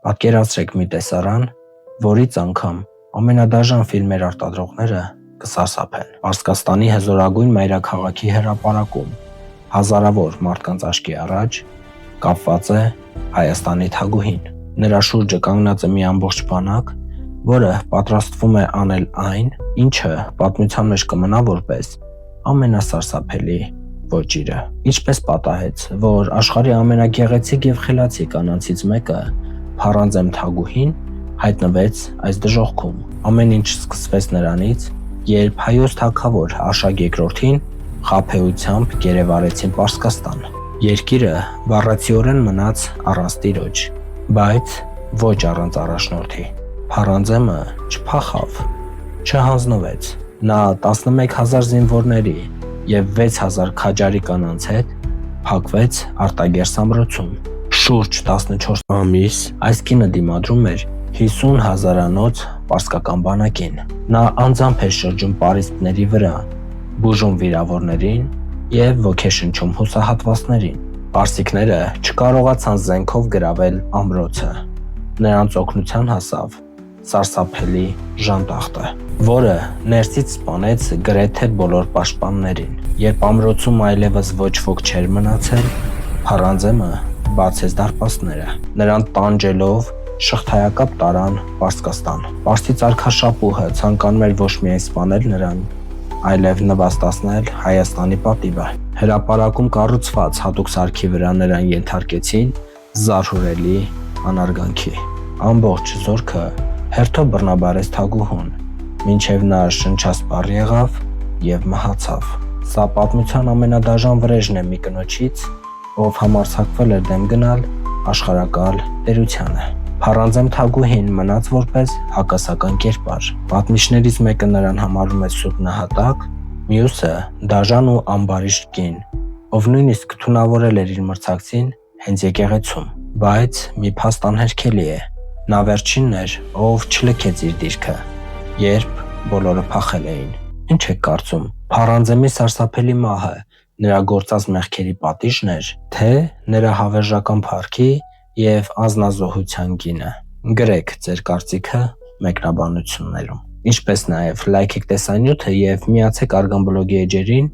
Պատկերացրեք մի տեսարան, որից անգամ ամենադաժան ֆիլմեր արտադրողները կսարսափեն։ Պարսկաստանի հզորագույն մայրաքաղաքի հրապարակում հազարավոր մարդկանց աչքի առաջ կապված է Հայաստանի թագուհին։ Նրա շուրջը կանգնած է մի ամբողջ բանակ, որը պատրաստվում է անել այն, ինչը պատմության մեջ կմնա որպես ամենասարսափելի ոճիրը։ Ինչպես պատահեց, որ աշխարհի ամենագեղեցիկ եւ խելացի կանանցից մեկը, Փարանձեմ թագուհին, հայտնվեց այս դժոխքում։ Ամեն ինչ սկսվեց նրանից, երբ հայոց թագավոր Աշակ II-ին խաբեությամբ գերեվարեցին Պարսկաստան։ Երկիրը բառացիորեն մնաց առանց տիրոջ, բայց ոչ առանց առաջնորդի։ Փարանձեմը չփախավ, չհանձնվեց։ Նա 11,000 զինվորների եւ 6,000 քաջարի կանանց հետ փակվեց Արտագերս ամրոցում։ Շուրջ 14 ամիս այս կինը դիմադրում էր 50,000-անոց պարսկական բանակին։ Նա անձամբ էր շրջում պարիսպների վրա, բուժում վիրավորներին եւ ոգեշնչում հուսահատվածներին։ Պարսիկները չկարողացան զենքով գրավել ամրոցը։ Նրանց օգնության հասավ սարսափելի ժանտախտը, որը ներսից սպանեց գրեթե բոլոր պաշտպաններին։ Երբ ամրոցում այլևս ոչ ոք չէր մնացել, Փարանձեմը բացեց դարպասները։ Նրան տանջելով շղթայակապ տարան Պարսկաստան։ Պարսից արքաշապուհը ցանկանում էր ոչ միայն սպանել նրան, այլև նվաստացնել Հայաստանի պատիվը։ Հրապարակում կառուցված հատուկ սարքի վրա նրան ենթարկեցին զարհուրելի անարգանքի։ Ամբողջ զորքը հերթով բռնաբարեց թագուհուն, մինչև նա շնչասպառ եղավ եւ մահացավ։ Սա պատմության ամենադաժան վրեժն է մի կնոջից, ով համարձակվել էր դեմ գնալ աշխարհակալ տերությանը։ Փարանձեմ թագուհին մնաց որպես հակասական կերպար։ Պատմիչներից մեկը նրան համարում է սուրբ նահատակ, մյուսը դաժան ու ամբարիշտ կին, ով նույնիսկ թունավորել էր իր մրցակցին հենց եկեղեցում։ Բայց մի փաստ անհերքելի է։ Նա վերջինն էր, ով չլքեց իր դիրքը, երբ բոլորը փախել էին։ Ինչ եք կարծում, Փարանձեմի սարսափելի մահը նրա գործած մեղքերի պատիժն էր, թե նրա հավերժական փառքի եւ անձնազոհության գինը։ Գրեք ձեր կարծիքը մեկնաբանություններում։ Ինչպես նաև լայքեք տեսանյութը եւ միացեք Արգամ բլոգի էջերին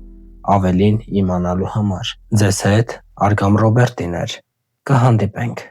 ավելին իմանալու համար։ Ձեզ հետ Արգամ Ռոբերտին էր։ Կհանդիպենք։